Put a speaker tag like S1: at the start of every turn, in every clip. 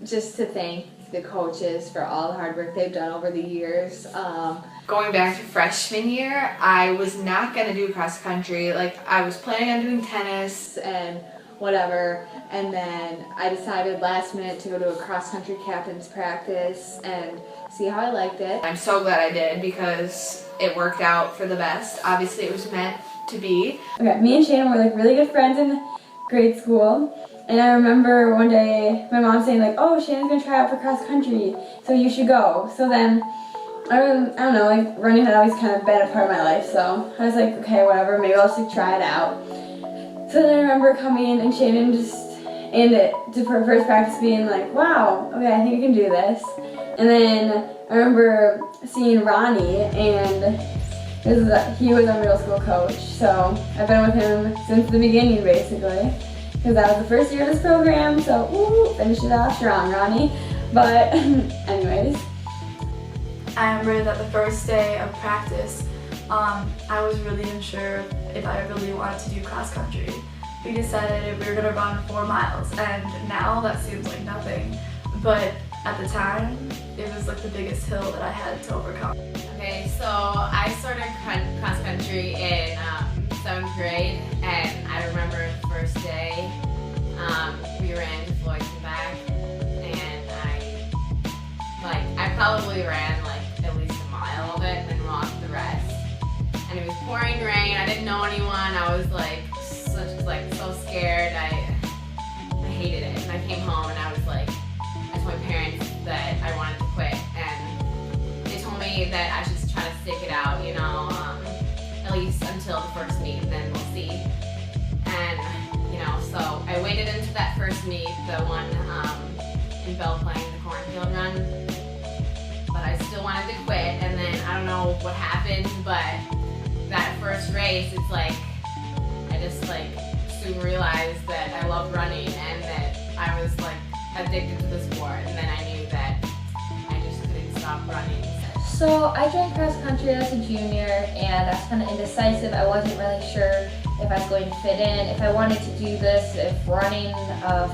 S1: just to thank the coaches for all the hard work they've done over the years.
S2: Going back to freshman year, I was not going to do cross country. Like, I was planning on doing tennis
S1: and whatever, and then I decided last minute to go to a cross country captain's practice and see how I liked it.
S2: I'm so glad I did because it worked out for the best. Obviously, it was meant to be.
S3: Okay, me and Shannon were like really good friends in grade school, and I remember one day my mom saying like, "Oh, Shannon's gonna try out for cross country, so you should go." So then I don't know, like running had always kind of been a part of my life, so I was like, okay, whatever, maybe I'll just try it out. So then I remember coming in and Shannon just for first practice being like, wow, okay, I think I can do this. And then I remember seeing Ronnie, and he was our middle school coach, so I've been with him since the beginning basically, because that was the first year of this program, so finish it off strong, Ronnie. But anyways.
S4: I remember that the first day of practice, I was really unsure if I really wanted to do cross country. We decided we were gonna run 4 miles, and now that seems like nothing, but at the time, it was like the biggest hill that I had to overcome.
S5: Okay, so I started cross country in 7th grade, and I remember the first day we ran to Floyd and back, and I probably ran like at least a mile of it and then walked the rest. And it was pouring rain. I didn't know anyone. I was like so scared. I hated it. And I came home and I was like, I told my parents that I wanted to quit, and they told me that I should try to stick it out, you know, at least until the first meet, and then we'll see. And so I waited into that first meet, the one in Belle Plaine, the cornfield run. But I still wanted to quit, and then I don't know what happened, but that first race, it's like I just like soon realized that I loved running and that I was like addicted to the sport, and then I knew that I just couldn't stop running.
S6: So I joined cross country as a junior, and I was kind of indecisive. I wasn't really sure if I was going to fit in, if I wanted to do this, if running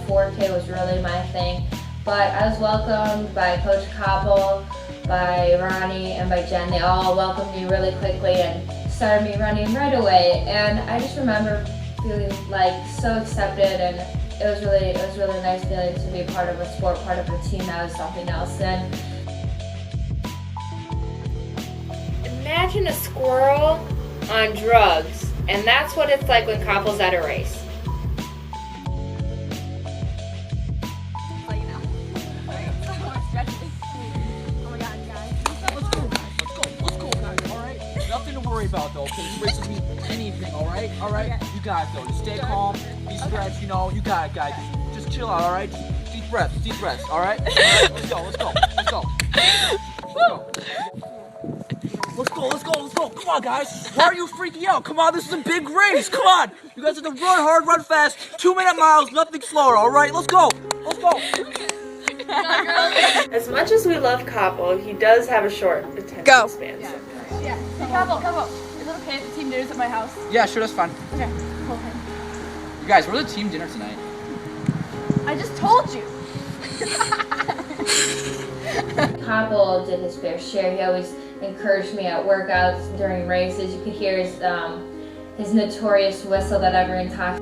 S6: 4K was really my thing. But I was welcomed by Coach Koppel, by Ronnie, and by Jen. They all welcomed me really quickly and started me running right away. And I just remember feeling like so accepted, and it was really a nice feeling to be part of a sport, part of a team that was something else then.
S7: Imagine a squirrel on drugs, and that's what it's like when Koppel's at a race.
S8: About though, because this race doesn't mean anything, alright? Alright? Okay. You guys though, just stay calm, be stretched, you know, you got it, guys. Just chill out, alright? Deep breaths, alright? Let's go. Let's go. Come on, guys. Why are you freaking out? Come on, this is a big race. Come on. You guys have to run hard, run fast. 2-minute miles, nothing slower, alright? Let's go.
S7: As much as we love Koppel, he does have a short attention span.
S4: Yeah. Hey, Koppel, is it okay if the team dinner's at my house?
S8: Yeah, sure, that's fine.
S4: Okay, cool.
S8: You guys, where's the team dinner tonight?
S4: I just told you.
S6: Koppel did his fair share. He always encouraged me at workouts during races. You could hear his notorious whistle that everyone talks.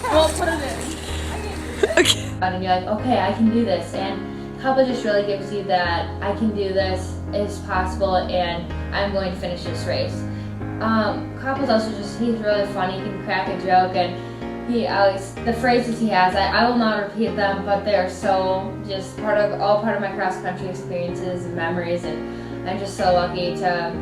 S4: Well, put it in.
S6: Okay. And you're like, okay, I can do this. And Koppel just really gives you that I can do this, it's possible, and I'm going to finish this race. Koppel's also he's really funny, he can crack a joke, and the phrases he has, I will not repeat them, but they're so just part of my cross-country experiences and memories, and I'm just so lucky to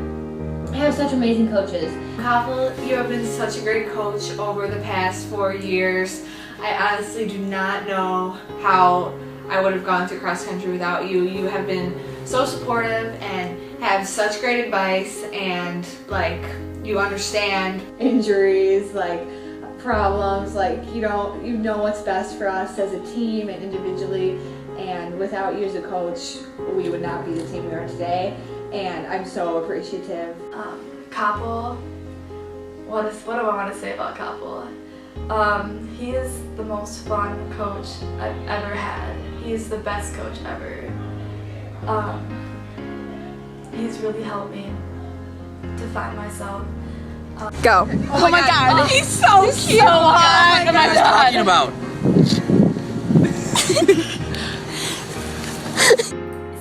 S6: have such amazing coaches.
S2: Koppel, you have been such a great coach over the past 4 years. I honestly do not know how I would have gone through cross country without you. You have been so supportive and have such great advice, and you understand
S1: Injuries, problems, you know what's best for us as a team and individually, and without you as a coach, we would not be the team we are today, and I'm so appreciative.
S4: Koppel, what do I want to say about Koppel? He is the most fun coach I've ever had. He's the best coach ever. He's really helped me to find myself.
S3: Go. Oh my god. He's so cute. So hot.
S8: What are you guys talking about?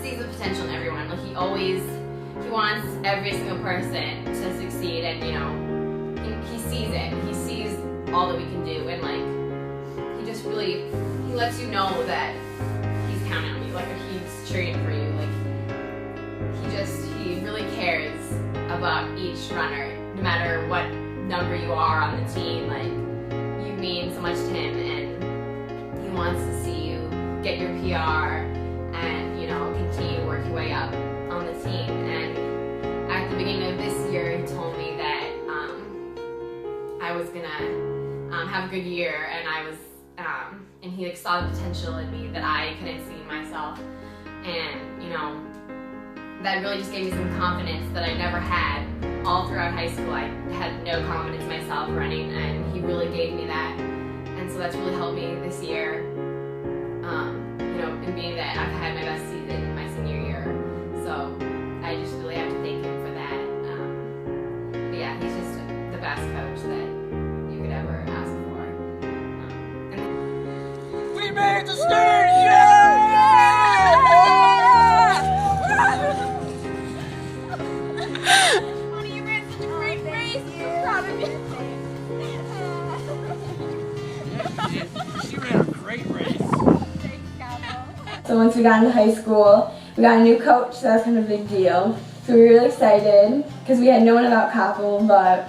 S5: Sees the potential in everyone. Like he wants every single person to succeed, and you know, he sees it. He sees all that we can do, and like he just really lets you know that he's counting on you, like he's cheering for you. Like he really cares about each runner, no matter what number you are on the team. Like you mean so much to him, and he wants to see you get your PR and, you know, continue to work your way up on the team. And at the beginning of this year, he told me that I was gonna have a good year, and and he like saw the potential in me that I couldn't see in myself, and you know, that really just gave me some confidence that I never had. All throughout high school, I had no confidence in myself running, and he really gave me that, and so that's really helped me this year. You know, in being that I've had my best season my senior year, so I just really have to thank him for that. But yeah, he's just the best coach that you could ever ask for.
S8: We made the stage! Yeah!
S6: Honey, you ran such a great race. I'm so proud of you.
S8: She ran a great race.
S3: So once we got into high school, we got a new coach, so that's kind of a big deal. So we were really excited because we had known about Koppel, but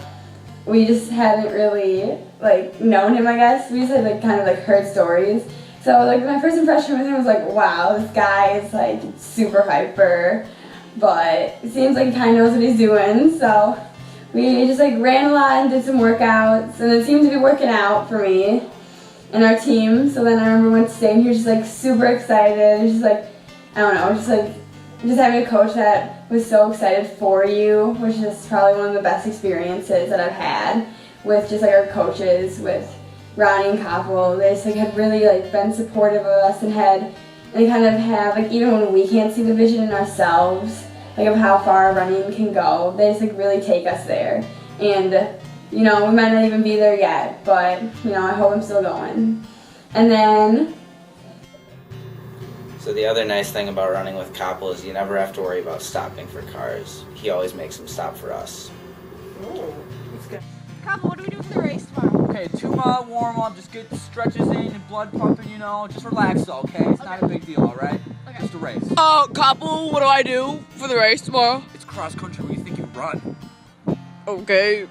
S3: we just hadn't really like known him, I guess. We just had like kind of like heard stories. So like my first impression with him was like, wow, this guy is like super hyper, but it seems like he kind of knows what he's doing. So we just like ran a lot and did some workouts, and it seemed to be working out for me and our team. So then I remember Wednesday, and he was just like super excited. It was just like, I don't know, just having a coach that was so excited for you, which is probably one of the best experiences that I've had with just like our coaches, with Ronnie and Koppel. They just like had really like been supportive of us, and they kind of have like, even when we can't see the vision in ourselves, like of how far running can go, they just like really take us there. And you know, we might not even be there yet, but you know, I hope I'm still going. And then
S9: so the other nice thing about running with Koppel is you never have to worry about stopping for cars. He always makes them stop for us.
S8: Oh, that's good.
S6: Koppel, what do we do for the race tomorrow?
S8: Okay, 2-mile warm up, just get stretches in and blood pumping, you know. Just relax though, okay? It's not a big deal, alright?
S6: Okay.
S8: Just a race.
S10: Koppel, what do I do for the race tomorrow?
S8: It's cross country where you think you run.
S10: Okay.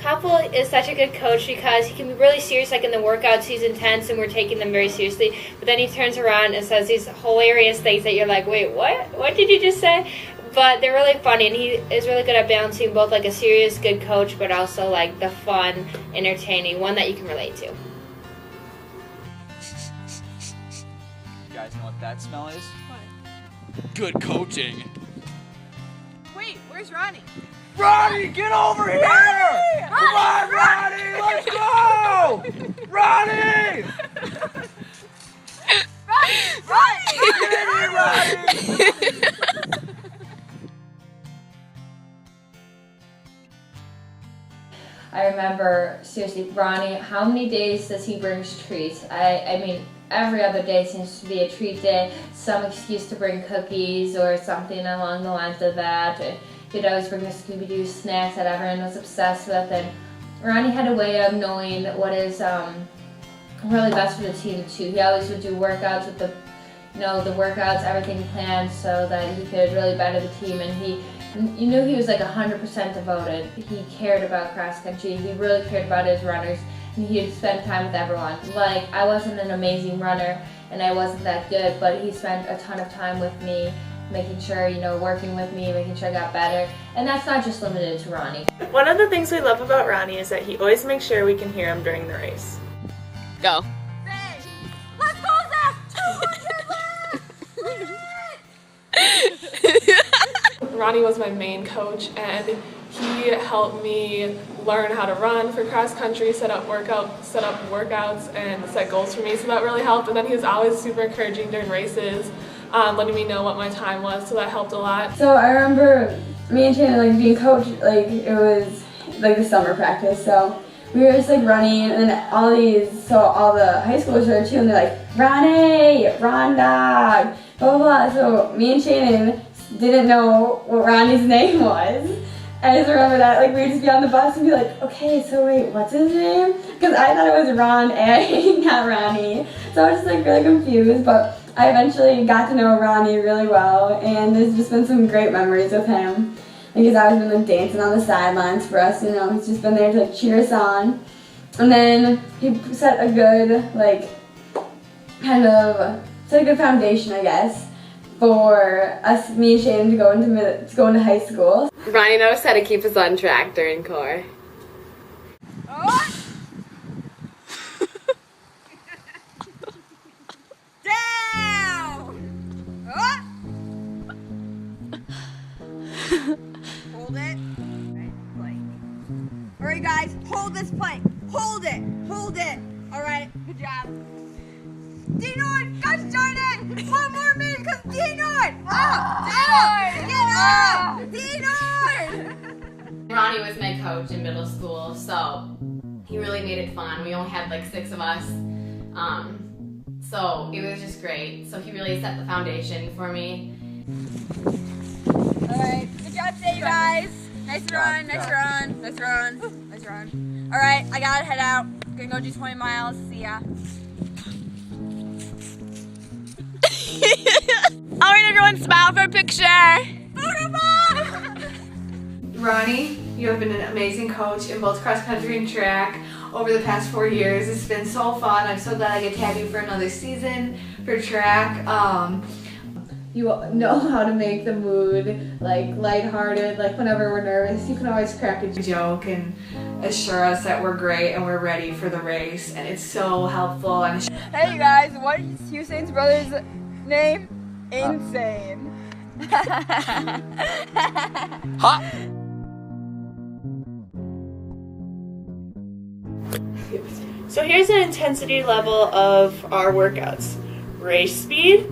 S7: Koppel is such a good coach because he can be really serious, like in the workouts he's intense and we're taking them very seriously, but then he turns around and says these hilarious things that you're like, wait, what did you just say? But they're really funny, and he is really good at balancing both like a serious good coach but also like the fun, entertaining one that you can relate to.
S8: You guys know what that smell is?
S6: What?
S10: Good coaching.
S6: Wait, where's Ronnie?
S8: Ronnie, get over here! Come on, Ronnie, let's go! Ronnie! Get in here, Ronnie!
S6: I remember, seriously, Ronnie, how many days does he bring treats? I mean, every other day seems to be a treat day, some excuse to bring cookies or something along the lines of that. He'd always bring the Scooby-Doo snacks that everyone was obsessed with, and Ronnie had a way of knowing what is really best for the team too. He always would do workouts with the workouts, everything planned so that he could really better the team, and you knew he was like 100% devoted. He cared about cross country, he really cared about his runners, and he'd spend time with everyone. Like, I wasn't an amazing runner and I wasn't that good, but he spent a ton of time with me, making sure, working with me, making sure I got better. And that's not just limited to Ronnie.
S11: One of the things we love about Ronnie is that he always makes sure we can hear him during the race.
S10: Go.
S6: Let's go, Zach! 200 left!
S11: Ronnie was my main coach, and
S12: He helped me learn how to run for cross country, set up workouts, and set goals for me. So that really helped. And then he was always super encouraging during races, letting me know what my time was. So that helped a lot.
S3: So I remember me and Shannon like being coached. Like it was like the summer practice. So we were just like running, and then all the high schoolers were there too, and they're like, Ronnie, Ron Dog, blah, blah, blah. So me and Shannon didn't know what Ronnie's name was. I just remember that, like, we would just be on the bus and be like, okay, so wait, what's his name? Because I thought it was Ron A, not Ronnie. So I was just like really confused, but I eventually got to know Ronnie really well, and there's just been some great memories with him. Like, he's always been like dancing on the sidelines for us, you know, he's just been there to like cheer us on. And then he set a good, like, set a good foundation, I guess, for us, me and Shannon, to go into high school.
S5: Ronnie knows how to keep us on track during core.
S13: Down! Up! Hold it. Alright guys, hold this plank. Hold it. Hold it. Alright, good job. D-Nord, gosh darn it! 1 more minute because D-Nord! Up! Up! Get up! D-Nord!
S5: Ronnie was my coach in middle school, so he really made it fun. We only had like 6 of us, so it was just great. So he really set the foundation for me.
S13: Alright, good job today, you guys. Nice run, nice run, nice run, nice run. Alright, I gotta head out. Gonna go do 20 miles. See ya.
S10: Alright, everyone, smile for a picture.
S2: Ronnie, you have been an amazing coach in both cross country and track over the past 4 years. It's been so fun. I'm so glad I get to have you for another season for track.
S1: You know how to make the mood like lighthearted. Like whenever we're nervous, you can always crack a
S2: joke and assure us that we're great and we're ready for the race. And it's so helpful. And
S13: hey you guys, what is Hussein's brother's name? Insane.
S10: Hot.
S11: So here's an intensity level of our workouts. Race speed,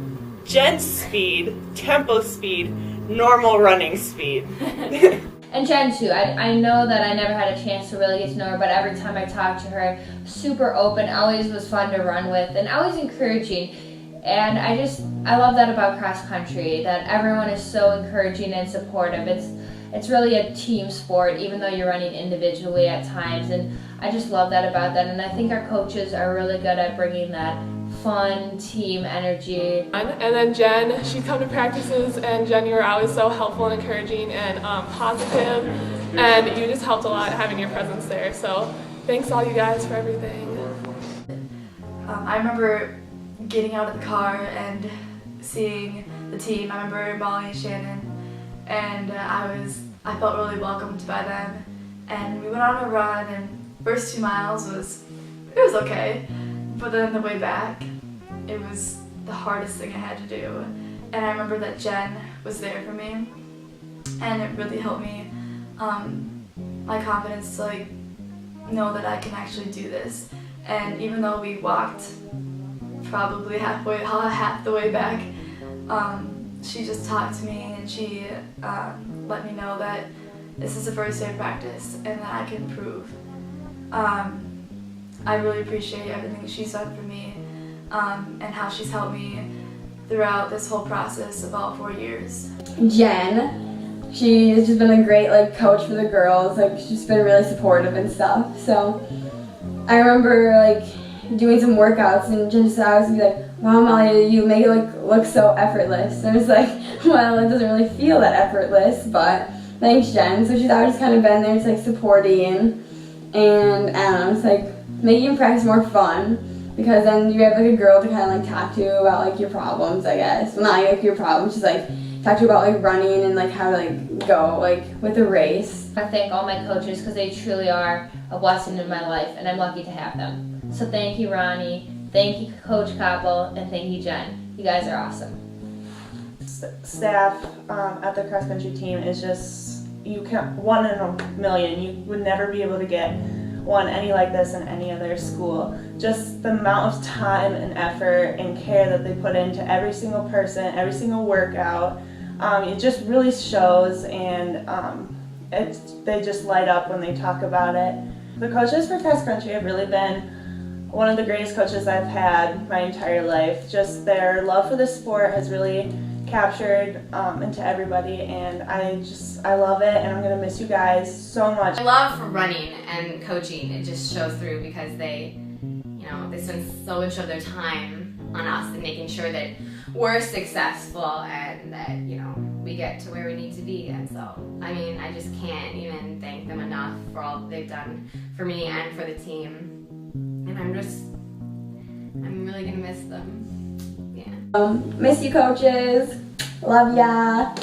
S11: gen speed, tempo speed, normal running speed.
S6: And Jen too. I know that I never had a chance to really get to know her, but every time I talked to her, super open, always was fun to run with, and always encouraging. And I love that about cross country, that everyone is so encouraging and supportive. It's really a team sport, even though you're running individually at times, and I just love that about that. And I think our coaches are really good at bringing that fun team energy.
S12: And then Jen, she'd come to practices, and Jen, you were always so helpful and encouraging and positive, and you just helped a lot having your presence there. So thanks all you guys for everything.
S4: I remember getting out of the car and seeing the team. I remember Molly and Shannon, and I felt really welcomed by them. And we went on a run, and first 2 miles was okay, but then the way back, it was the hardest thing I had to do. And I remember that Jen was there for me, and it really helped me, my confidence to like know that I can actually do this. And even though we walked probably half the way back, she just talked to me, and she let me know that this is the first day of practice and that I can improve. I really appreciate everything she's done for me, and how she's helped me throughout this whole process of all 4 years.
S3: Jen, she has just been a great like coach for the girls. Like she's been really supportive and stuff. So I remember like doing some workouts, and Jen just always be like, "Wow, Molly, you make it look so effortless." And I was like, "Well, it doesn't really feel that effortless, but thanks, Jen." So she's always kind of been there, just like supporting, and I don't know, it's like making practice more fun, because then you have like a girl to kind of like talk to about like your problems, I guess. Well, not like your problems, just like talk to you about like running and like how to like go like with the race.
S6: I thank all my coaches because they truly are a blessing in my life, and I'm lucky to have them. So thank you, Ronnie. Thank you, Coach Koppel, and thank you, Jen. You guys are awesome.
S11: Staff at the cross country team is just
S14: one in a million. You would never be able to get one any like this in any other school. Just the amount of time and effort and care that they put into every single person, every single workout, it just really shows, and they just light up when they talk about it. The coaches for cross country have really been one of the greatest coaches I've had my entire life. Just their love for the sport has really captured into everybody, and I love it, and I'm gonna miss you guys so much.
S5: My love for running and coaching, it just shows through because they spend so much of their time on us and making sure that we're successful and that, we get to where we need to be. And so, I just can't even thank them enough for all they've done for me and for the team. And I'm really gonna miss them. Yeah.
S3: Miss you, coaches. Love ya.